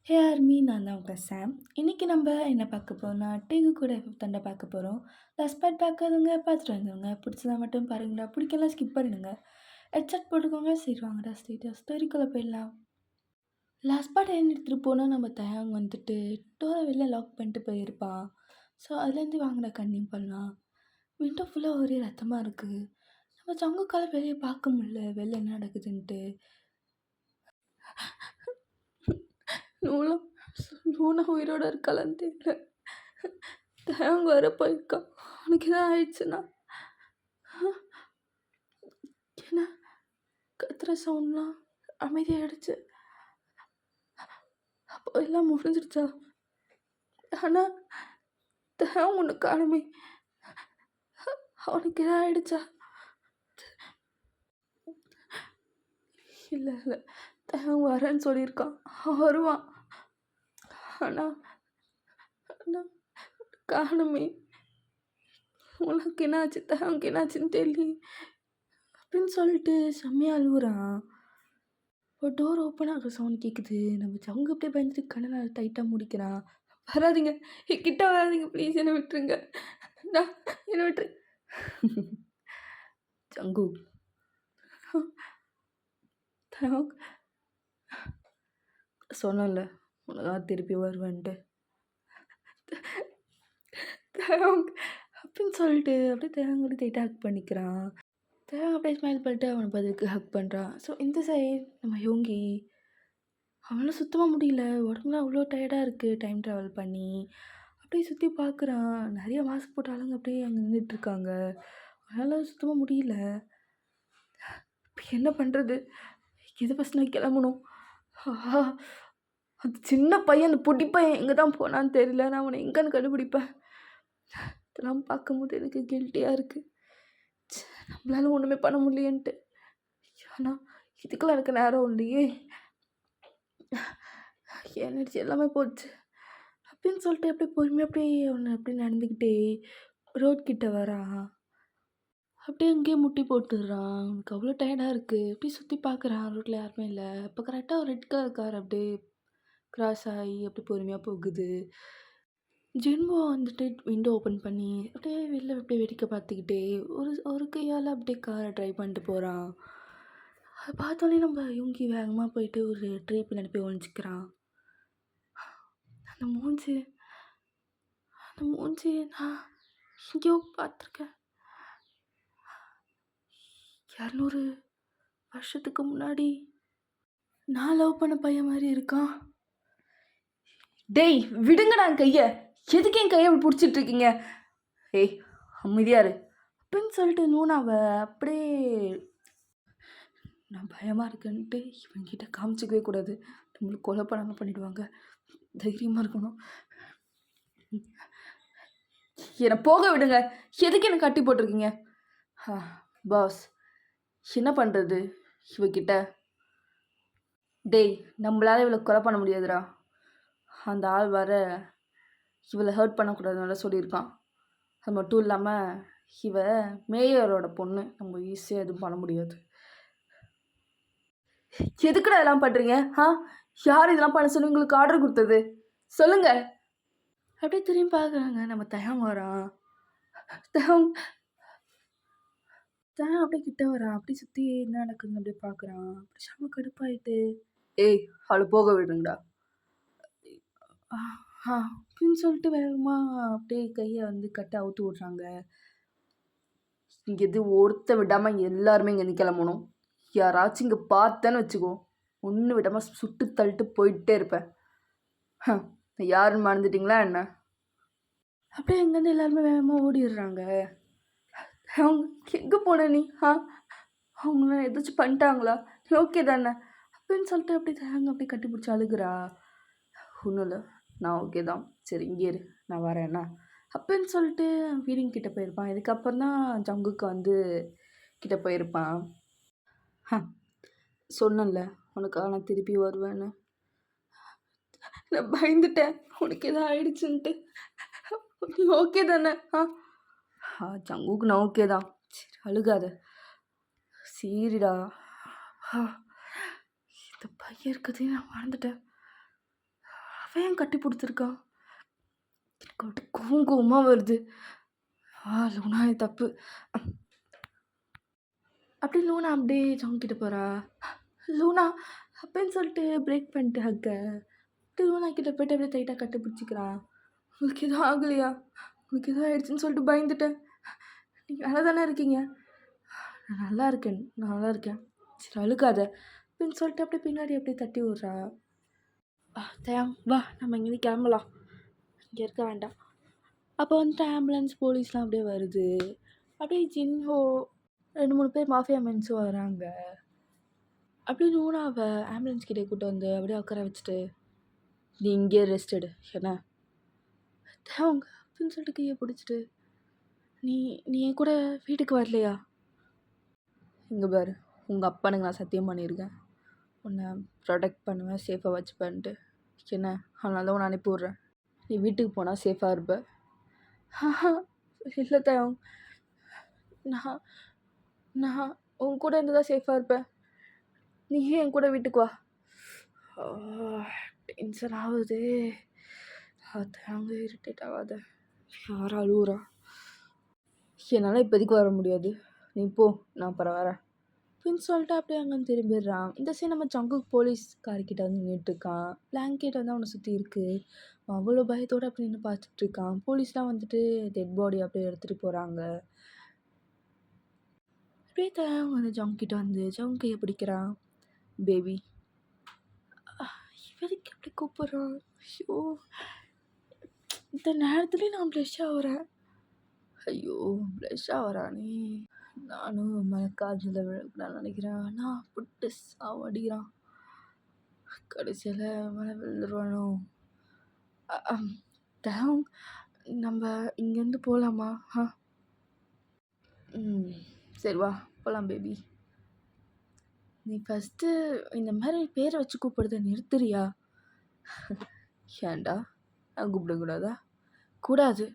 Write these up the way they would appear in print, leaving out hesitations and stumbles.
ஹே army, நான் தான் உங்கள் சாம். இன்றைக்கி நம்ம என்ன பார்க்க போறோம்னா, டீகு கூட தண்டை பார்க்க போகிறோம். லாஸ்ட் பார்ட் பார்க்காதவங்க பார்த்துட்டு வந்துடுங்க. பிடிச்சதா மட்டும் பாருங்கடா, பிடிக்கலாம் ஸ்கிப் பண்ணிடுங்க. ஹெட்செட் போட்டுக்கோங்க. சரி வாங்கடா ஸ்ட்ரெயிட்டாக ஸ்டோரிக்குள்ளே போயிடலாம். லாஸ்ட் பார்ட் என்ன எடுத்துகிட்டு போனால் நம்ம தயாங் வந்துட்டு டோரை வெளில லாக் பண்ணிட்டு போயிருப்பான். ஸோ அதுலேருந்து வாங்கடா கண்டினியூ பண்ணலாம். விண்டோ ஃபுல்லாக ஒரே ரத்தமாக இருக்குது. நம்ம ஜங்குக்கால வெளியே பார்க்க முடியல, வெளில என்ன நடக்குதுன்ட்டு. லூனா உயிரோட இருக்காளான்னு தெரியல. தயங்க வர போயிருக்கான். அவனுக்கு எதாவது ஆயிடுச்சுன்னா என்ன கத்துற சவுண்ட்லாம் அமைதியாகிடுச்சு. அப்போ எல்லாம் முடிஞ்சிடுச்சா? ஆனால் தயம் ஒன்று காணுமே. அவனுக்கு எதாவது ஆயிடுச்சா? இல்லை இல்லை, தயம் வரேன்னு சொல்லியிருக்கான். அவன் வருவான். ஆனால் காணுமே. உனக்கு என்னாச்சு, தயவுக்கு என்னாச்சுன்னு தெரியல அப்படின்னு சொல்லிட்டு செம்மையாக அழுகுறான். ஒரு டோர் ஓப்பன் ஆகிற சவுண்ட் கேட்குது. நம்ம ஜங்கு அப்படியே பயந்துட்டு கண்ணை டைட்டாக முடிக்கிறான். வராதிங்க, கிட்ட வராதிங்க ப்ளீஸ், என்னை விட்டுருங்க, என்னை விட்டுரு. ஜங்கு சொன்னல உனதான் திருப்பி வருவேன்ட்டு அப்படின்னு சொல்லிட்டு அப்படியே தேங்காய் டைட்டாக ஹக் பண்ணிக்கிறான். தேங்காய் அப்படியே ஸ்மைல் பண்ணிட்டு அவனை பதிலுக்கு ஹக் பண்ணுறான். ஸோ இந்த சைட் நம்ம யோங்கி, அவனால் சுத்தமாக முடியல. உடம்புலாம் அவ்வளோ டயர்டாக இருக்குது டைம் ட்ராவல் பண்ணி. அப்படியே சுற்றி பார்க்குறான். நிறைய மாஸ்க் போட்ட ஆளுங்க அப்படியே அங்கே நின்றுட்டுருக்காங்க. அவனால் சுத்தமாக முடியல. இப்போ என்ன பண்ணுறது? எது ஃபஸ்ட் நான் கிளம்பணும்? அந்த சின்ன பையன், அந்த பொடி பையன் எங்கே தான் போனான்னு தெரியல. நான் அவனை எங்கேன்னு கண்டுபிடிப்பேன். இதெல்லாம் பார்க்கும்போது எனக்கு கில்ட்டியாக இருக்குது. நம்மளால ஒன்றுமே பண்ண முடியன்ட்டு. ஆனால் இதுக்கெல்லாம் எனக்கு நேரம் இல்லையே. எனர்ஜி எல்லாமே போச்சு அப்படின்னு சொல்லிட்டு அப்படியே பொறுமையாக அப்படியே அவனை அப்படியே நடந்துக்கிட்டே ரோட் கிட்ட வரான். அப்படியே அங்கேயே முட்டி போட்டுடுறான். அவனுக்கு அவ்வளோ டயர்டாக இருக்குது. அப்படியே சுற்றி பார்க்குறான். ரோட்டில் யாருமே இல்லை. அப்போ கரெக்டாக ஒரு ரெட் கலர் கார் அப்படியே கிராஸ் ஆகி அப்படி பொறுமையாக போகுது. ஜின்போ வந்துட்டு விண்டோ ஓப்பன் பண்ணி அப்படியே வெளில அப்படியே வேடிக்கை பார்த்துக்கிட்டே ஒரு கையால் அப்படியே காரை ட்ரைவ் பண்ணிட்டு போகிறான். அதை பார்த்தோன்னே நம்ம யோங்கி வேகமாக போயிட்டு ஒரு ட்ரீ பின்னாடி போய் ஒழிஞ்சிக்கிறான். அந்த மூஞ்சி நான் எங்கேயோ பார்த்துருக்கேன். 200 வருஷத்துக்கு முன்னாடி நான் லவ் பண்ண பையன் மாதிரி இருக்கான். டேய் விடுங்கடா என் கையை, எதுக்கு என் கையை பிடிச்சிட்டு இருக்கீங்க? ஏய் அமைதியாரு அப்படின்னு சொல்லிட்டு நூனாவை அப்படியே நான் பயமாக இருக்குன்ட்டு இவன்கிட்ட காமிச்சிக்கவே கூடாது. நம்மளுக்கு கொலை பண்ணாமல் பண்ணிடுவாங்க. தைரியமாக இருக்கணும். என்னை போக விடுங்க. எதுக்கு என்னை கட்டி போட்டிருக்கீங்க? பாஸ் என்ன பண்ணுறது இவகிட்ட? டேய் நம்மளால இவளை கொலை பண்ண முடியாதுடா. அந்த ஆள் வர இவளை ஹர்ட் பண்ணக்கூடாதுனால சொல்லியிருக்கான். அது மட்டும் இல்லாமல் இவ மேயரோட பொண்ணு, நம்ம ஈஸியாக எதுவும் பண்ண முடியாது. எதுக்குடா இதெல்லாம் பண்ணுறீங்க? யார் இதெல்லாம் பண்ண சொல்லி உங்களுக்கு ஆர்டர் கொடுத்தது சொல்லுங்க. அப்படியே திரும்பி பார்க்குறாங்க. நம்ம தயம் வரான். தயம் அப்படியே கிட்ட வரான். அப்படி சுற்றி என்ன நடக்குதுன்னு அப்படியே பார்க்குறான். அப்படி செம்ம கடுப்பாயிட்டு, ஏய் அவளை போக விடுங்கடா அப்படின்னு சொல்லிட்டு வேகமாக அப்படியே கையை வந்து கட்ட அவுத்து விட்றாங்க. இங்கே எது ஒருத்த விடாமல் எல்லாருமே இங்கே கிளம்பணும். யாராச்சும் இங்கே பார்த்தேன்னு வச்சுக்கோ, ஒன்று விடாமல் சுட்டு தள்ளிட்டு போயிட்டே இருப்பேன். யாருன்னு மறந்துட்டிங்களா என்ன? அப்படியே எங்கேருந்து எல்லாருமே வேகமாக ஓடிடுறாங்க. அவங்க எங்கே போன நீ? அவங்க ஏதாச்சும் பண்ணிட்டாங்களா? ஓகே தானே அப்படின்னு சொல்லிட்டு அப்படி தேங்க அப்படி கட்டி பிடிச்சி அழுகுறா. ஒன்றும் இல்லை, நான் ஓகே தான், சரி இங்கே இரு, நான் வரேன்னா அப்படின்னு சொல்லிட்டு வீடிங் கிட்டே போயிருப்பான். இதுக்கப்புறம் தான் ஜங்குக்கு வந்து கிட்டே போயிருப்பான். சொன்னல உனக்காக நான் திருப்பி வருவேன்னு. நான் பயந்துட்டேன் உனக்கு எதாவது ஆயிடுச்சுன்ட்டு. நீ ஓகே தானே? ஜங்குக்கு நான் ஓகே தான், சரி அழுகாத, சரிடா. இந்த பையன் இருக்கிறதையும் நான் மறந்துட்டேன். அவன் ஏன் கட்டி பிடிச்சிருக்கான்? எனக்கு அப்படியே கோவம் கோவமா வருது. லூனா இது தப்பு. அப்படியே லூனா அப்படியே ஜாங்கிட்ட போறா. லூனா அப்படின்னு சொல்லிட்டு பிரேக் பண்ணிட்டு அப்படியே லூனா கிட்ட போயிட்டு அப்படியே டைட்டாக கட்டி பிடிச்சிக்கிறான். உங்களுக்கு எதுவும் ஆகலையா? உங்களுக்கு எதுவும் ஆயிடுச்சுன்னு சொல்லிட்டு பயந்துட்டேன். நீங்கள் நல்லா தானே இருக்கீங்க? நான் நல்லா இருக்கேன். சரி அழுக்காத அப்படின்னு சொல்லிட்டு அப்படியே பின்னாடி அப்படியே தட்டி விட்றா. தேம் வா நம்ம இங்கேருந்து கிளம்பலாம், இங்கே இருக்க வேண்டாம். அப்போ வந்துட்டு ஆம்புலன்ஸ் போலீஸ்லாம் அப்படியே வருது. அப்படியே ஜின்ஹோ 2-3 பேர் மாஃபியா மென்ஸும் வராங்க. அப்படியே லூனாவை ஆம்புலன்ஸ் கிட்டே கூட்டு வந்து அப்படியே உட்கார வச்சுட்டு, நீ இங்கே ரெஸ்ட் எடு என்ன தேவங்க அப்படின்னு சொல்லிட்டு கையை பிடிச்சிட்டு, நீ நீ என் கூட வீட்டுக்கு வரலையா? இங்கே பாரு, உங்கள் அப்பானுக்கு நான் சத்தியம் பண்ணியிருக்கேன், உன்னை ப்ரொடெக்ட் பண்ணுவேன், சேஃபாக வச்சுப்பேன்ட்டு. என்ன அதனால தான் உன்னை அனுப்பி விட்றேன். நீ வீட்டுக்கு போனால் சேஃபாக இருப்ப. இல்லை தேவம், நான் நான் உன் கூட இருந்து தான் சேஃபாக இருப்பேன். நீயே என் கூட வீட்டுக்கு வா. டென்ஷன் ஆகுது. தேவங்க இரிட்டேட் ஆகாத, யாரும் அழுவுறா. என்னால் இப்போதைக்கு வர முடியாது, நீ போ, நான் அப்புறம் வரேன் அப்படின்னு சொல்லிட்டு அப்படியே அங்கே திரும்பிடுறான். இந்த சைடு நம்ம ஜங்குக் போலீஸ்கார்கிட்ட வந்து நின்றுட்டுருக்கான். பிளாங்கெட் வந்து அவனை சுற்றி இருக்குது. அவ்வளோ பயத்தோடு அப்படி நின்று பார்த்துட்ருக்கான். போலீஸ்லாம் வந்துட்டு டெட் பாடி அப்படியே எடுத்துகிட்டு போகிறாங்க. அப்படியே தேவன் வந்து ஜங்கிட்ட வந்து ஜங்க் கையை பிடிக்கிறான். பேபி இவருக்கு எப்படி கூப்பிட்றான்? ஐயோ, இந்த நேரத்துலேயும் நான் ப்ளஷ் ஆகிறேன். ஐயோ ப்ளஷ் ஆகிறானே. நானும் மழைக்காலத்தில் விழக்கூடாதுன்னு நினைக்கிறேன். ஆனால் புட்டு சாவடிக்கிறான். கடைசியில் மழை விழுந்துருவானோ? தேவ் நம்ம இங்கேருந்து போகலாமா? சரி வா போகலாம் பேபி. நீ ஃபஸ்ட்டு இந்த மாதிரி பேரை வச்சு கூப்பிடுறத நிறுத்துறியா? ஏன்டா நான் கூப்பிடக்கூடாதா? கூடாது.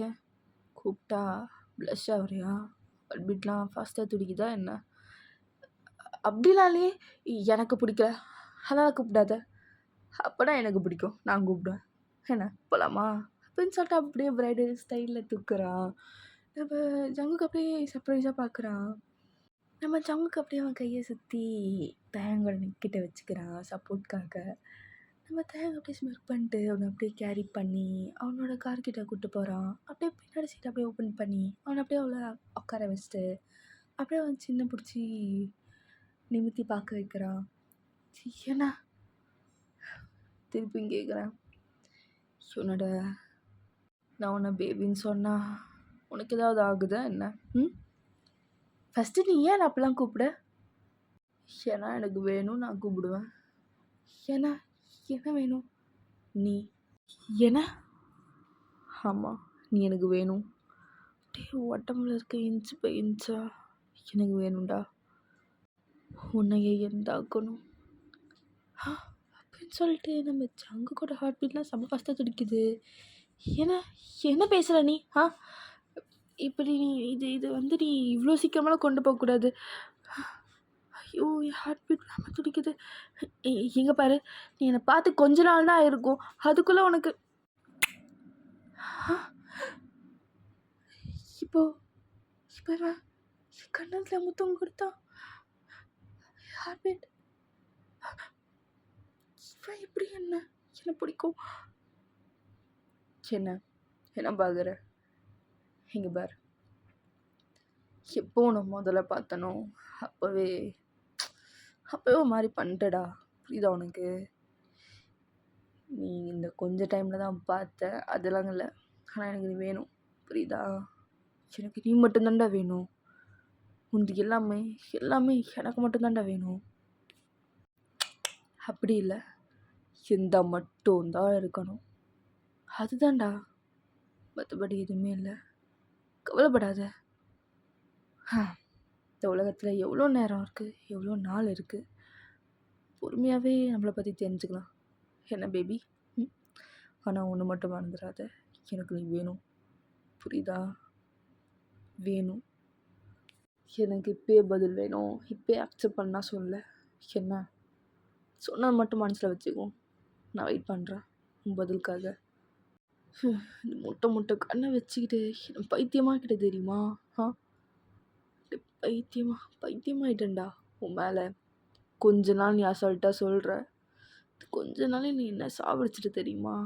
ஏன் கூப்பிட்டா ப்ளஷ் ஆகுறியா? ஹார்ட்பீட்லாம் ஃபாஸ்ட்டாக துடிக்குதா என்ன? அப்படிலாலே எனக்கு பிடிக்கல, அதனால் கூப்பிடாத. அப்போனா எனக்கு பிடிக்கும், நான் கூப்பிடுவேன். என்ன போகலாமா அப்படின்னு சொல்லிட்டு அப்படியே ப்ரைடல் ஸ்டைலில் தூக்குறான். நம்ம ஜங்குக்கு அப்படியே சர்ப்ரைஸாக பார்க்குறான். நம்ம ஜங்குக்கு அப்படியே அவன் கையை சுற்றி தேங்கோட நெக்கிட்ட வச்சுக்கிறான் சப்போர்ட்காக. நம்ம தேங்க அப்படியே ஸ்மெர்க் பண்ணிட்டு அவனை அப்படியே கேரி பண்ணி அவனோட கார்கிட்ட கூப்பிட்டு போகிறான். அப்படியே பின்னாடி சீட் அப்படியே ஓப்பன் பண்ணி அவனை அப்படியே அவ்வளோ உட்கார வச்சுட்டு அப்படியே அவன் சின்ன பிடிச்சி நிமித்தி பார்க்க வைக்கிறான். ஏன்னா திருப்பி கேட்குறேன், உன்னோட நான் உன்னை பேபின்னு சொன்னால் உனக்கு ஏதாவது ஆகுதா என்ன? ஃபஸ்ட்டு நீ ஏன் அப்படிலாம் கூப்பிட? ஏன்னா எனக்கு வேணும், நான் கூப்பிடுவேன். ஏன்னா என்ன வேணும்? நீ என்ன? ஆமாம், நீ எனக்கு வேணும். அப்படியே உடம்புல இருக்க இன்ச்சு பை இன்ச்சா எனக்கு வேணும்டா. உன்னையே எந்தாக்கணும் அப்படின்னு சொல்லிட்டு நம்ம ஜங்கு கூட ஹார்ட் பீட்லாம் செம்ம ஃபாஸ்ட்டாக துடிக்குது. ஏன்னா என்ன பேசுகிற நீ? இப்படி நீ இது வந்து நீ இவ்வளோ சீக்கிரமெல்லாம் கொண்டு போகக்கூடாது. ஐயோ என் ஹார்ட் பீட் நம்ம துடிக்குது. எங்கே பாரு, நீ என்னை பார்த்து கொஞ்ச நாள் தான் இருக்கும், அதுக்குள்ளே உனக்கு இப்போ இவன் கண்ணத்தில் முத்தம் கொடுத்தான். ஹார்ட் பீட் இவன் எப்படி என்ன பிடிக்கும்? என்ன பார்க்குற? இங்கே பார், எப்போ உனக்கு முதல்ல பார்த்தனோ அப்போவே மாதிரி பண்ணிட்டடா, புரியுதா உனக்கு? நீ இந்த கொஞ்சம் டைமில் தான் பார்த்த, அதெல்லாம் இல்லை. ஆனால் எனக்கு நீ வேணும், புரியுதா? எனக்கு நீ மட்டும்தான்டா வேணும். உனக்கு எல்லாமே எனக்கு மட்டும்தான்டா வேணும். அப்படி இல்லை, எந்த மட்டும்தான் இருக்கணும், அதுதான்டா. மற்றபடி எதுவுமே இல்லை, கவலைப்படாத. இந்த உலகத்தில் எவ்வளோ நேரம் இருக்குது, எவ்வளோ நாள் இருக்குது, பொறுமையாகவே நம்மளை பற்றி தெரிஞ்சுக்கலாம். என்ன பேபி? ஆனால் ஒன்று மட்டும் மறந்துடாத, எனக்கு நீ வேணும், புரியுதா? வேணும். எனக்கு இப்போயே பதில் வேணும், இப்போயே அக்செப்ட் பண்ணால் சொல்ல. என்ன சொன்னால் மட்டும் மனசில் வச்சுக்கோ. நான் வெயிட் பண்ணுறேன் உன் பதிலுக்காக. இந்த முட்டை முட்டை கண்ணை வச்சுக்கிட்டு என்ன பைத்தியமாக்கிட்ட தெரியுமா? பைத்தியமாயிட்டேன்டா உன் மேலே. கொஞ்ச நாள் நீ அசால்ட்டாக சொல்கிற, கொஞ்ச நாளே நீ என்ன சாவடிச்சிட்டு தெரியுமா?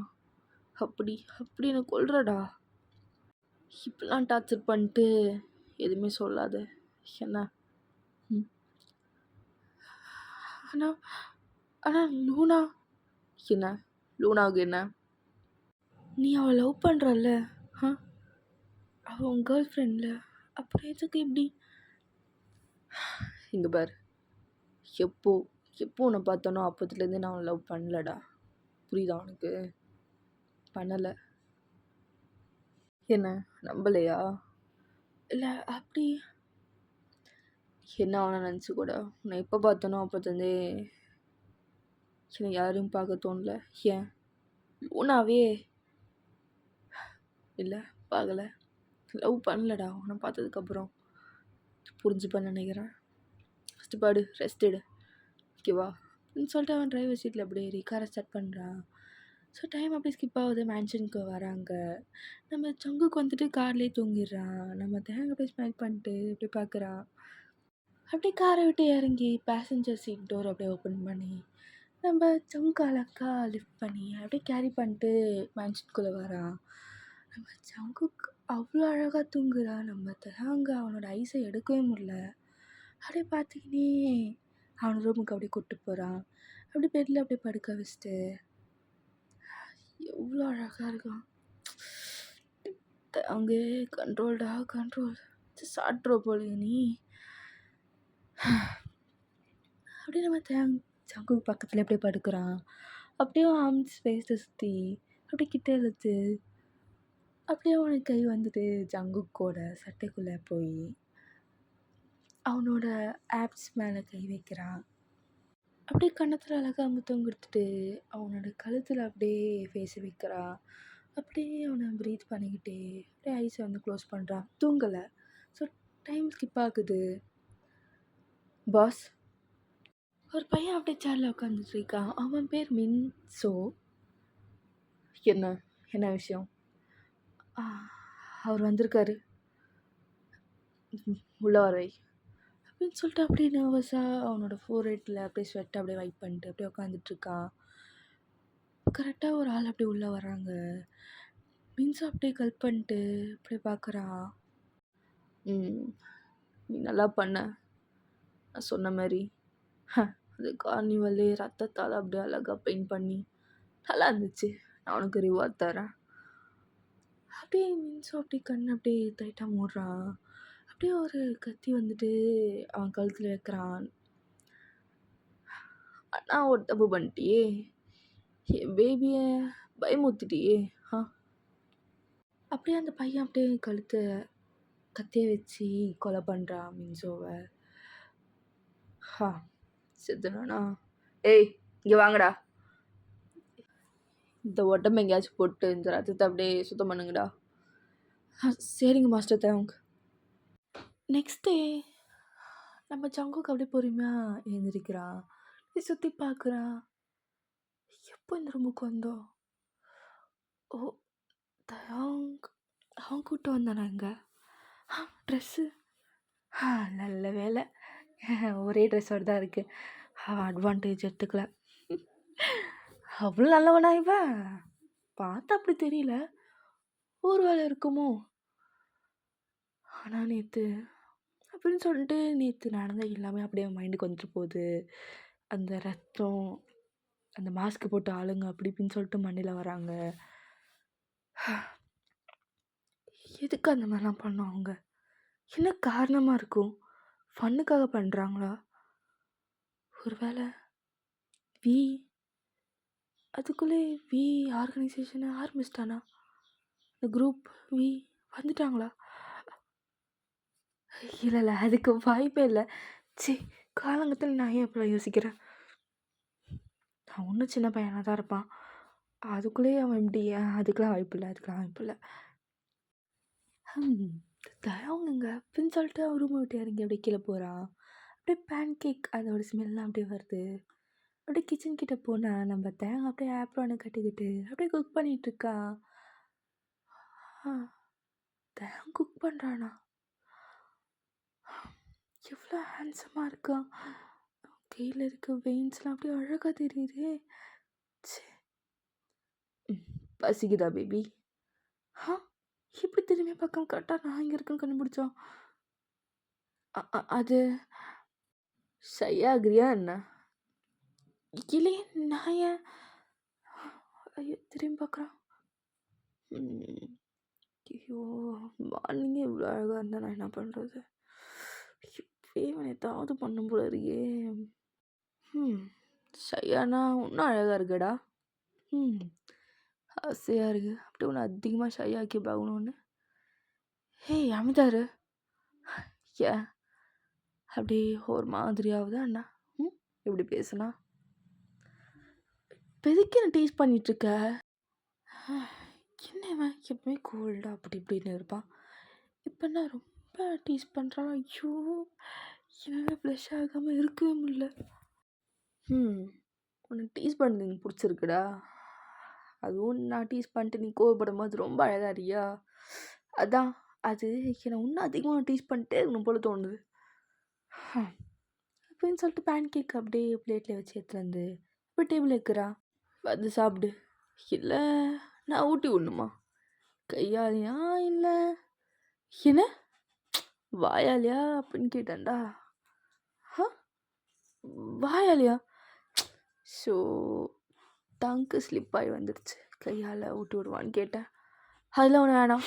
அப்படி என்னை கொல்றடா. இப்படிலாம் டார்ச்சர் பண்ணிட்டு எதுவுமே சொல்லாத என்ன. ஆனால் ஆனால் லூனா என்ன? லூனாவுக்கு என்ன? நீ அவள் லவ் பண்ணுறல்ல, அவள் உன் கேர்ள் ஃப்ரெண்டில், அப்புறம் எதுக்கு இப்படி? இங்கே பார், எப்போ உன்னை பார்த்தோனோ அப்போத்துலேருந்து நான் அவனை லவ் பண்ணலடா. புரியுதா உனக்கு? பண்ணலை. என்ன நம்பலையா? இல்லை அப்படி என்ன அவனை நினச்சி கூட உன்னை எப்போ பார்த்தோனோ அப்போத்துலேருந்தே என்னை யாரையும் பார்க்க தோணல. ஏன் லூனாவே? இல்லை பார்க்கல, லவ் பண்ணலடா உன்னை பார்த்ததுக்கப்புறம். புரிஞ்சுப்பேன்னு நினைக்கிறேன். ஃபஸ்ட்டு பாடு, ரெஸ்ட் எடு, ஓகேவா? சொல்லிட்டு அவன் டிரைவர் சீட்டில் அப்படியே ஏறி காரை ஸ்டார்ட் பண்ணுறான். ஸோ டைம் அப்படியே ஸ்கிப் ஆகுது. மேன்ஷனுக்கு வராங்க. நம்ம சங்குக்கு வந்துட்டு கார்லேயே தூங்கிடுறான். நம்ம தேங்க அப்படியே ஸ்மைல் பண்ணிட்டு அப்படியே பார்க்குறான். அப்படியே காரை விட்டு இறங்கி பேசஞ்சர் சீட் டோர் அப்படியே ஓப்பன் பண்ணி நம்ம சங்கு அழகா லிஃப்ட் பண்ணி அப்படியே கேரி பண்ணிட்டு மேன்ஷனுக்குள்ளே வரான். நம்ம சங்குக்கு அவ்வளோ அழகாக தூங்குறான். நம்ம தேங்க அவனோட ஐஸை எடுக்கவே முடியல. அப்படியே பார்த்துக்கினே அவன் ரூமுக்கு அப்படியே கூப்பிட்டு போகிறான். அப்படியே பெட்டில் அப்படியே படுக்க வச்சுட்டு எவ்வளோ அழகாக இருக்கான். அங்கே கண்ட்ரோல் சாட்டுற போல நீ. அப்படியே நம்ம சங்கு பக்கத்தில் அப்படியே படுக்கிறான். அப்படியே ஆர்ம்ஸ் ஃபேஸை சுற்றி அப்படியே கிட்டே இழுத்து அப்படியே அவனுக்கு கை வந்துட்டு ஜங்குக்கோட சட்டைக்குள்ளே போய் அவனோட ஆப்ஸ் மேலே கை வைக்கிறான். அப்படியே கன்னத்தில் அழகாக முத்தம் கொடுத்துட்டு அவனோட கழுத்தில் அப்படியே ஃபேஸை வைக்கிறான். அப்படியே அவனை ப்ரீத் பண்ணிக்கிட்டே அப்படியே ஐஸை வந்து க்ளோஸ் பண்ணுறான். தூங்கலை. ஸோ டைம் ஸ்கிப் ஆகுது. பாஸ், ஒரு பையன் அப்படியே சேரில் உட்காந்துட்டு இருக்கான். அவன் பேர் மின்சோ. என்ன விஷயம்? அவர் வந்திருக்காரு, உள்ள வரை அப்படின்னு சொல்லிட்டு அப்படியே நர்வஸாக அவனோட ஃபோர்ஹெட்டில் அப்படியே ஸ்வெட்டை அப்படியே வைப் பண்ணிட்டு அப்படியே உட்காந்துட்ருக்கான். கரெக்டாக ஒரு ஆள் அப்படியே உள்ளே வராங்க. மின்சோ அப்படியே கல் பண்ணிட்டு அப்படியே பார்க்குறான். நீ நல்லா பண்ண, நான் சொன்ன மாதிரி. அது கார்னிவலே ரத்தத்தால் அப்படியே அழகாக பெயிண்ட் பண்ணி நல்லா இருந்துச்சு. நான் உனக்கு ரிவார்ட் தரேன். அப்படியே மின்சோ அப்படியே கண் அப்படியே டைட்டாக மூடுறான். அப்படியே ஒரு கத்தி வந்துட்டு அவன் கழுத்தில் வைக்கிறான். அண்ணா ஒரு தப்பு பண்ணிட்டியே, என் பேபியை பயமுறுத்திட்டியே. அப்படியே அந்த பையன் அப்படியே கழுத்தை கத்தியை வச்சு கொலை பண்ணுறான் மின்சோவை. செத்துனானா? ஏய் இங்கே வாங்கடா, இந்த உடம்பு எங்கேயாச்சும் போட்டு இந்த ரத்தத்தை அப்படியே சுத்தம் பண்ணுங்கடா. சரிங்க மாஸ்டர் தேங்க். நெக்ஸ்ட் டே நம்ம ஜங்குக்கு அப்படியே பொறுமையாக எழுந்திரிக்கிறான். சுற்றி பார்க்குறான். எப்போ இந்த ரூமுக்கு வந்தோம்? ஓ அவன் கூப்பிட்டு வந்தானா? இங்கே ட்ரெஸ்ஸு நல்ல வேலை, ஒரே ட்ரெஸ்ஸோடு தான் இருக்குது. அட்வான்டேஜ் எடுத்துக்கல. அவ்வளோ நல்லவனா இவன்? பார்த்தா அப்படி தெரியல, ஒரு வேலை இருக்குமோ? ஆனால் நேற்று அப்படின்னு சொல்லிட்டு நேற்று நடந்த எல்லாமே அப்படியே மைண்டுக்கு வந்துட்டு போகுது. அந்த ரத்தம், அந்த மாஸ்க்கு போட்டு ஆளுங்க அப்படி இப்படின்னு சொல்லிட்டு மண்ணில் வராங்க. எதுக்கு அந்த மாதிரிலாம் பண்ணோம்? அவங்க என்ன காரணமாக இருக்கும்? ஃபன்னுக்காக பண்ணுறாங்களா? ஒரு வேளை அதுக்குள்ளே ஆர்கனைசேஷனை ஆரம்பிச்சிட்டானா? இந்த குரூப் வந்துட்டாங்களா? இல்லை அதுக்கு வாய்ப்பே இல்லை. காலங்கத்தில் நான் ஏன் இப்போலாம் யோசிக்கிறேன்? அவன் இன்னும் சின்ன பையனாக தான் இருப்பான். அதுக்குள்ளேயே அவன் இப்படி அதுக்கெலாம் வாய்ப்பு இல்லை. தயவுங்க அப்படின்னு சொல்லிட்டு அவன் ரூமை விட்டு இறங்கி அப்படியே கீழே போகிறான். அப்படியே பேன் கேக் அதோட ஸ்மெல்லாம் அப்படியே வருது. அப்படியே கிச்சன் கிட்ட போனா நம்ம தேங்காய் அப்படியே ஆப்ரானை கட்டிக்கிட்டு அப்படியே குக் பண்ணிட்டு இருக்கா. தேங்காய் குக் பண்ணுறானா? எவ்வளோ ஹேண்ட்ஸமாக இருக்கான். கையில் இருக்க வெயின்ஸ்லாம் அப்படியே அழகாக தெரியுதே. பசிக்குதா பேபி? எப்படி திரும்பி பக்கம் கரெக்டாக நான் இங்கே இருக்கேன்னு கண்டுபிடிச்சோம். அது ஷையாகிறியா என்ன? இல்லையே, நான் ஏன்? ஐயோ, திரும்பி பார்க்குறான். ஐயோ, மார்னிங்கே இவ்வளோ அழகாக இருந்தால் நான் என்ன பண்ணுறது? இப்போயே இவன் ஏதாவது பண்ணும் போல இருக்கே. ஷையானா இன்னும் அழகாக இருக்கடா. ஆசையாக இருக்கு அப்படியே ஒன்று அதிகமாக ஷையாக்கி பார்க்கணுன்னு. ஏய் அமிதாரு, ஏன் அப்படி ஒரு மாதிரியாகுதா அண்ணா? இப்படி பேசுனா பெதுக்கி நான் டீஸ் பண்ணிகிட்ருக்க. என்ன இவன் எப்பவுமே கோல்டாக அப்படி இப்படின்னு இருப்பான். இப்போ நான் ரொம்ப டீஸ் பண்ணுறான். ஐயோ, என்னால் ப்ளஷ் ஆகாமல் இருக்கவே முடியல. உனக்கு டீஸ் பண்ணுறது எனக்கு பிடிச்சிருக்குடா. அதுவும் நான் டீஸ் பண்ணிட்டு நீ கோவப்படும் போது ரொம்ப அழகாக இருக்கியா. அதான் அது என்னை இன்னும் அதிகமாக டீஸ் பண்ணிட்டே இருக்கணும் போல தோணுது. அப்படின்னு சொல்லிட்டு பேன் கேக் அப்படியே பிளேட்டில் வச்சு எடுத்துகிட்டு வந்து இப்போ டேபிள் வைக்கிறா. வந்து சாப்பிடு. இல்லை நான் ஊட்டி விடணுமா? கையாலையா இல்லை என்ன வாயாலையா அப்படின்னு கேட்டேன்டா. வாயாலையா? ஸோ டங்கு ஸ்லிப் ஆகி வந்துடுச்சு. கையால் ஊட்டி விடுவான்னு கேட்டேன். அதெல்லாம் ஒன்று வேணாம்,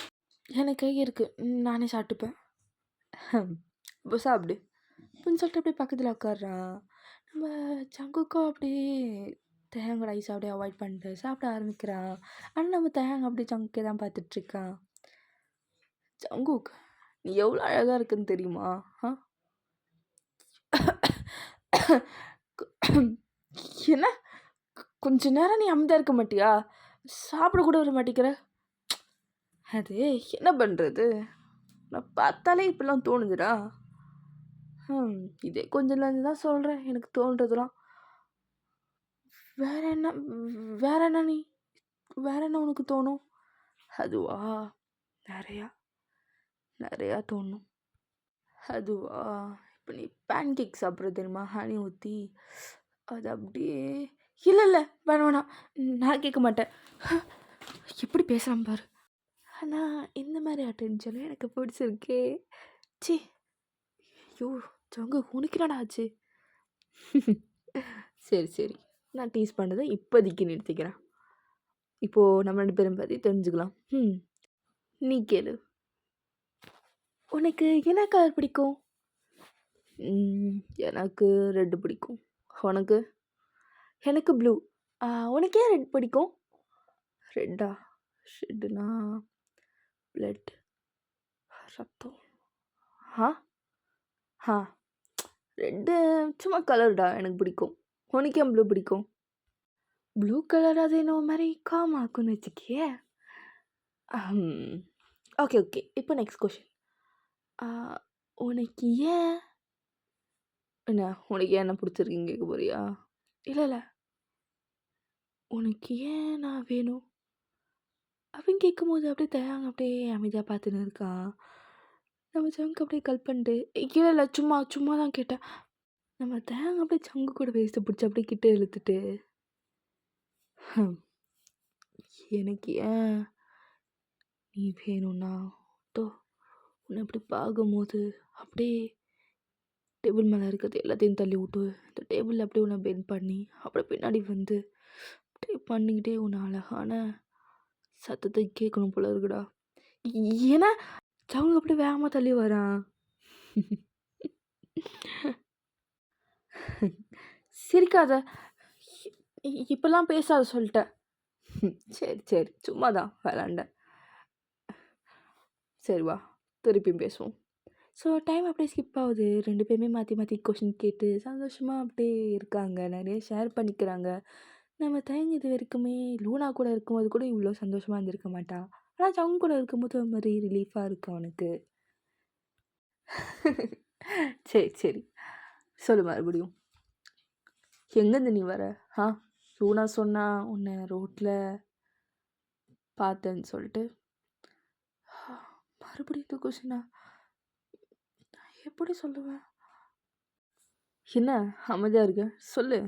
எனக்கு கை இருக்குது, நானே சாப்பிட்டுப்பேன். இப்போ சாப்பிடு அப்படின்னு சொல்லிட்டு அப்படியே பக்கத்தில் உட்காடுறான். நம்ம சங்குக்கும் அப்படியே தேங்காய் ரைஸ் அப்படியே அவாய்ட் பண்ணிட்டு சாப்பிட ஆரம்பிக்கிறான். ஆனால் நம்ம தேங்காய் அப்படியே சங்குக்கே தான் பார்த்துட்ருக்கான். சங்குக், நீ எவ்வளோ அழகாக இருக்குன்னு தெரியுமா? என்ன கொஞ்ச நேரம் நீ அமைதியாக இருக்க மாட்டியா? சாப்பிட கூட வர மாட்டேங்கிற. அது என்ன பண்ணுறது, நான் பார்த்தாலே இப்படிலாம் தோணுதுடா. இதே கொஞ்சம் நேரம் தான் சொல்கிறேன் எனக்கு தோன்றதுலாம். வேற என்ன நீ வேற என்ன உனக்கு தோணும்? அதுவா, நிறையா தோணும். அதுவா, இப்போ நீ பேன் கேக் சாப்பிட்றது தெரியுமா, ஹனி ஊற்றி, அது அப்படியே. இல்லை வேணாம், நான் கேட்க மாட்டேன். எப்படி பேசுகிறான் பாரு. ஆனால் இந்த மாதிரி அட்டென்ஷனும் எனக்கு பிடிச்சிருக்கே. சி, ஐயோ ஜங்கு, உனக்கு என்னடா ஆச்சு? சரி, நான் டீஸ் பண்ணதை இப்போதைக்கு நிறுத்திக்கிறேன். இப்போது நம்ம 2 பேரும் பற்றி தெரிஞ்சுக்கலாம். நீ கேளு. உனக்கு என்ன கலர் பிடிக்கும்? எனக்கு ரெட்டு பிடிக்கும். உனக்கு? எனக்கு ப்ளூ. உனக்கு ஏன் ரெட் பிடிக்கும்? ரெட்டா? ரெட்டுனா பிளட், ரத்தம். ரெட்டு சும்மா கலர்டா, எனக்கு பிடிக்கும். உனக்கு ஏன் ப்ளூ பிடிக்கும்? ப்ளூ கலர் அது என்ன மாதிரி காமாக்குன்னு வச்சுக்கியே. ஓகே, இப்போ நெக்ஸ்ட் கொஷின். உனக்கு ஏன் என்ன பிடிச்சிருக்கீங்க கேட்க போறியா? இல்லை, உனக்கு ஏன் நான் வேணும் அப்படின்னு கேட்கும்போது அப்படியே தேங்க அப்படியே அமைதியாக பார்த்துன்னு இருக்கான். நம்ம சங்கு அப்படியே கல் பண்ணிட்டு, இல்லை சும்மா தான் கேட்டேன். நம்ம தேங்க அப்படியே சங்கு கூட வேஸ்ட்டு பிடிச்சி அப்படியே கிட்ட இழுத்துட்டு, எனக்கு ஏன் நீ வேணும்னா உன்னை அப்படி பார்க்கும்போது அப்படியே டேபிள் மேலே இருக்கிறது எல்லாத்தையும் தள்ளி விட்டு இந்த டேபிளில் அப்படியே உன்னை பெண்ட் பண்ணி அப்படியே பின்னாடி வந்து அப்படியே பண்ணிக்கிட்டே உன்னை அழகான சத்தத்தை கேட்கணும் போல இருக்குடா. ஏன்னா சவுங்க அப்படியே வேகமாக தள்ளி வரான். சிரிக்காத, இப்பெல்லாம் பேசாத சொல்லிட்டேன். சரி சும்மா தான் விளாண்டேன். சரி வா திருப்பியும் பேசுவோம். ஸோ டைம் அப்படியே ஸ்கிப் ஆகுது. 2 பேருமே மாற்றி கொஷின் கேட்டு சந்தோஷமாக அப்படியே இருக்காங்க. நிறைய ஷேர் பண்ணிக்கிறாங்க. நம்ம தயங்கி இது வரைக்குமே லூனா கூட இருக்கும்போது கூட இவ்வளோ சந்தோஷமாக இருந்திருக்க மாட்டா. ஆனால் அவங்க கூட இருக்கும்போது ஒரு மாதிரி ரிலீஃபாக இருக்கு அவனுக்கு. சரி சொல்லு மறுபடியும். எங்கேருந்து நீ வர? ஆ லூனா சொன்னா உன்னை ரோட்டில் பார்த்தேன்னு சொல்லிட்டு. மறுபடியும் இந்த கொஷினா எப்படி சொல்லுவேன்? என்ன அமைதியாக இருக்க? சொல்லு.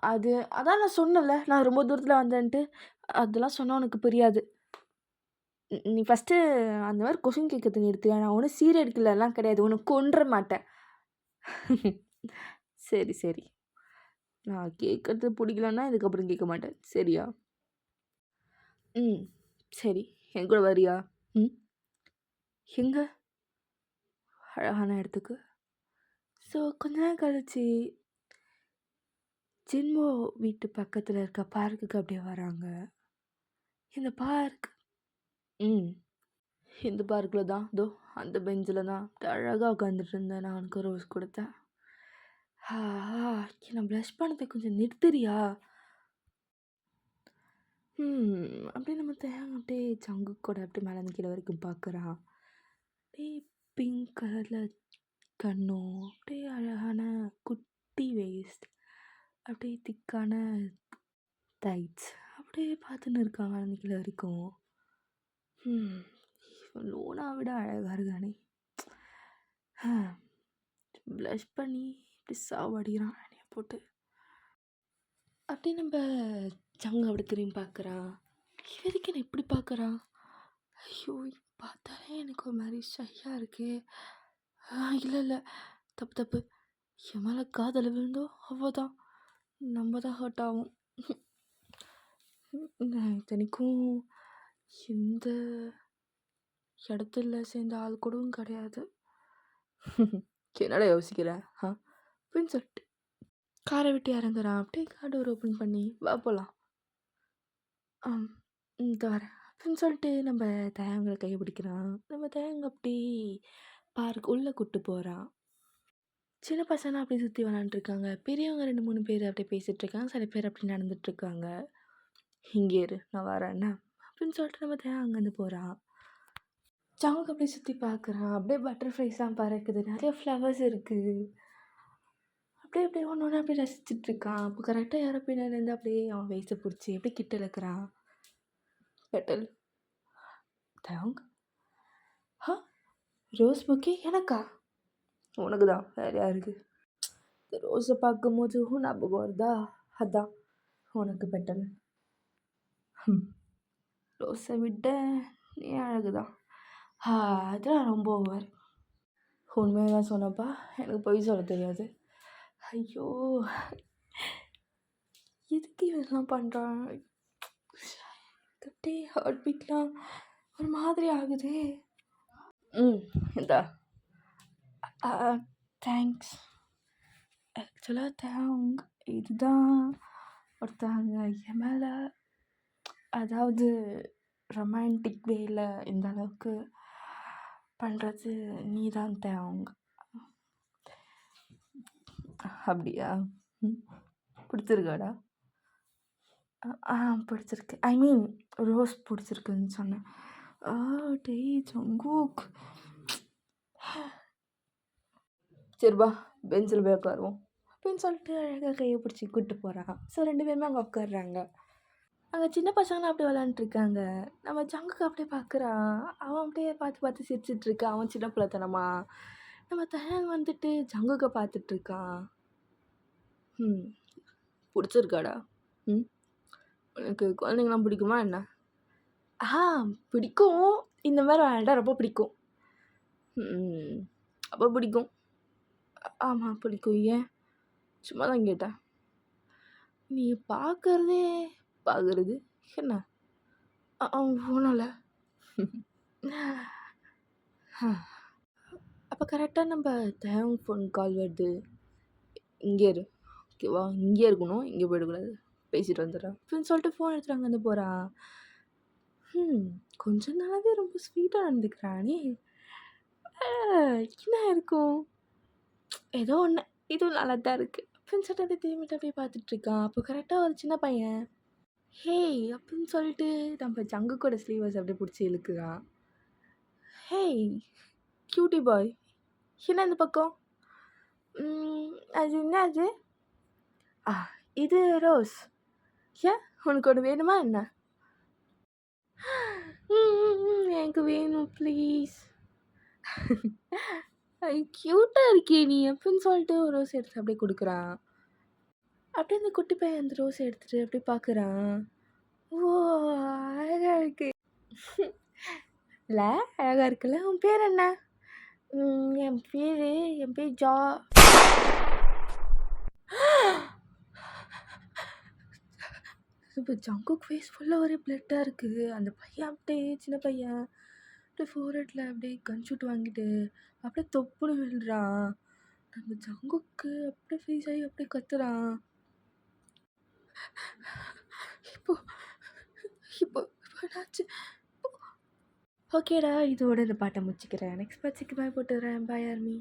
அதான் நான் சொன்னேன்ல, நான் ரொம்ப தூரத்தில் வந்தேன்ட்டு. அதெல்லாம் சொன்னால் உனக்கு புரியாது. நீ ஃபஸ்ட்டு அந்த மாதிரி கொஷின் கேட்கறது நிறுத்தியா? நான் ஒன்றும் சீரியடிக்கலலாம் கிடையாது. உனக்கு கொன்ற மாட்டேன். சரி சரி, நான் கேட்கறது பிடிக்கலன்னா இதுக்கப்புறம் கேட்க மாட்டேன், சரியா? ம் சரி, என் கூட வரியா? ம் எங்க? அழகான இடத்துக்கு. ஸோ கொஞ்ச நேரம் கழிச்சு ஜின்மோ வீட்டு பக்கத்தில் இருக்க பார்க்குக்கு அப்படியே வராங்க. இந்த பார்க் இந்த பார்க்கில் தான் தோ அந்த பெஞ்சில் தான் அழகாக உட்காந்துட்டு இருந்தேன். நான் உனக்கு ரோஸ் கொடுத்தேன். என்னை ப்ளஷ் பண்ணதை கொஞ்சம் நிறுத்துறியா? அப்படியே நம்ம தேங்க அப்படியே சங்கு கூட அப்படியே மேலே கீழே வரைக்கும் பார்க்குறான். அப்படியே பிங்க் கலரில் கண்ணும், அப்படியே அழகான குட்டி வேஸ்ட், அப்படியே திக்கான டைட்ஸ், அப்படியே பார்த்துன்னு இருக்காங்க மேலே கீழே வரைக்கும். லூனா விட அழகாக இருக்கானே. ப்ளஷ் பண்ணி இப்படி சாவடிக்கிறான் என்னைய போட்டு. அப்படியே நம்ம சங்கு அப்படி திரும்பி பார்க்குறான். எதுக்கு என்ன இப்படி பார்க்குறான்? ஐயோ, பார்த்தாலே எனக்கு ஒரு மாதிரி ஷையாக இருக்கு. இல்லை இல்லை, தப்பு தப்பு. என் மேலே காதல் விழுந்தோ அவ்வளோதான், நம்ம தான் ஹர்ட் ஆகும். இத்தனைக்கும் எந்த இடத்துல சேர்ந்த ஆள் கூடவும் கிடையாது. என்னடா யோசிக்கிற? அப்படின்னு சொல்லிட்டு காரை விட்டு இறங்குறான். அப்படியே கார் டோர் ஓப்பன் பண்ணி வா போகலாம். வரேன் அப்படின்னு சொல்லிட்டு நம்ம தயங்களை கையை பிடிக்கிறான். நம்ம தயங்க அப்படி பார்க் உள்ளே கூப்பிட்டு போகிறான். சின்ன பசங்க அப்படி சுற்றி விளாண்டுருக்காங்க. பெரியவங்க 2-3 பேர் அப்படியே பேசிகிட்ருக்காங்க. சில பேர் அப்படி நடந்துகிட்ருக்காங்க. இங்கே இரு, நான் வரேன்னா அப்படின்னு சொல்லிட்டு நம்ம தயங்க அங்கேருந்து போகிறான். சங்குக்கு அப்படியே சுற்றி பார்க்குறான். அப்படியே பட்டர்ஃப்ளைஸ்லாம் பறக்குது, நிறைய ஃப்ளவர்ஸ் இருக்குது. அப்படியே அப்படியே ஒன்று ஒன்று அப்படியே ரசிச்சிட்ருக்கான். அப்போ கரெக்டாக யாரோ பின்னாடிலேருந்து அப்படியே அவன் வயசை பிடிச்சி அப்படியே கிட்ட இழுக்கிறான். பெட்டல் தயங்க. ரோஸ் புக்கே எனக்கா? உனக்கு தான், வேறு யாருக்கு? ரோஸை பார்க்கும்போது ஞாபகம் வருதா? அதான் உனக்கு பெட்டல். ரோஸை விட நீ அழகுதான். அதெல்லாம் ரொம்ப ஓவர். உண்மையாக தான் சொன்னப்பா, எனக்கு பொய் சொல்ல தெரியாது. ஐயோ, எதுக்கு இதெல்லாம் பண்ணுறான்? அப்படியே ஹார்ட் பீட்லாம் ஒரு மாதிரி ஆகுது. இந்தா தேங்க்ஸ். ஆக்சுவலாக தேங்க் இதுதான் ஒருத்தவங்க என் மேலே, அதாவது ரொமான்டிக் வேயில் இந்த அளவுக்கு பண்ணுறது நீ தான் தேங்க. அப்படியா? பிடிச்சிருக்காடா? பிடிச்சிருக்கு. ஐ மீன் ரோஸ் பிடிச்சிருக்குன்னு சொன்னேன். டேய் ஜங்குக், சரிப்பா பெஞ்சில் போய் உட்காருவோம் அப்படின்னு சொல்லிட்டு அழகாக கையை பிடிச்சி கூப்பிட்டு போகிறான். ஸோ 2 பேருமே அங்கே உட்காடுறாங்க. அங்கே சின்ன பசங்களாம் அப்படியே விளாண்டுருக்காங்க. நம்ம ஜங்குக்கு அப்படியே பார்க்குறான். அவன் அப்படியே பார்த்து பார்த்து சிரிச்சிட்ருக்கான். அவன் சின்ன பிள்ளைத்தனமா. நம்ம தயன் வந்துட்டு ஜங்குக்கை பார்த்துட்ருக்கான். பிடிச்சிருக்காடா? உனக்கு குழந்தைங்களாம் பிடிக்குமா என்ன? பிடிக்கும். இந்த மாதிரி விளையாண்டா ரொம்ப பிடிக்கும். அப்போ பிடிக்கும். ஆமாம் பிடிக்கும். ஏன்? சும்மா தான் கேட்டேன். நீ பார்க்குறது என்ன? ஒன்றும் இல்லை. அப்போ கரெக்டாக நம்ம தேவங்க ஃபோன் கால் வருது. இங்கே இரு, ஓகேவா? இங்கே இருக்கணும், இங்கே போயிடக்கூடாது, பேசிட்டு வந்துடுறேன் அப்படின்னு சொல்லிட்டு ஃபோன் எடுத்துகிட்டு அங்கேருந்து போகிறான். கொஞ்ச நாளாகவே ரொம்ப ஸ்வீட்டாக நடந்துக்கிறானே. என்ன இருக்கும்? ஏதோ ஒன்று, இதுவும் நல்லா தான் இருக்குது அப்படின்னு சொல்லிட்டு அப்படியே திரும்பிட்டு அப்படியே பார்த்துட்ருக்கான். அப்போ கரெக்டாக ஒரு சின்ன பையன் ஹேய் அப்படின்னு சொல்லிட்டு நம்ம ஜங்குக்கோட ஸ்லீவர்ஸ் அப்படியே பிடிச்சி இழுக்குறான். ஹேய் கியூட்டி பாய், என்ன இந்த பக்கம்? அது என்ன? அது ஆ இது ரோஸ். ஏன் உனக்கு ஒன்று வேணுமா என்ன? எனக்கு வேணும் ப்ளீஸ். க்யூட்டாக இருக்கே நீ எப்படின்னு சொல்லிட்டு ஒரு ரோஸ் எடுத்து அப்படியே கொடுக்குறான். அப்படியே அந்த குட்டி பையன் அந்த ரோஸ் எடுத்துகிட்டு அப்படியே பார்க்குறான். ஓ அழகாக இருக்கு. இல்லை அழகாக இருக்குல்ல. உன் பேர் என்ன? என் பேர் ஜா. இப்போ ஜங்குக் ஃபேஸ் ஃபுல்லாக ஒரே பிளட்டாக இருக்குது. அந்த பையன் அப்படியே சின்ன பையன் அப்படியே ஃபோர்ஹெட்டில் அப்படியே கன் ஷூட் வாங்கிட்டு அப்படியே தொப்புன்னு விழுறான். நம்ம ஜங்குக்கு அப்படியே ஃபேஸ் ஆகி அப்படியே கத்துறான். இப்போ இப்போ என்னாச்சு? ஓகேடா, இதோட இந்த பாட்டை முடிச்சுக்கிறேன். நெக்ஸ்ட் பாட்சிக்கு பாய் போட்டுறேன். பாய் ஆர்மி.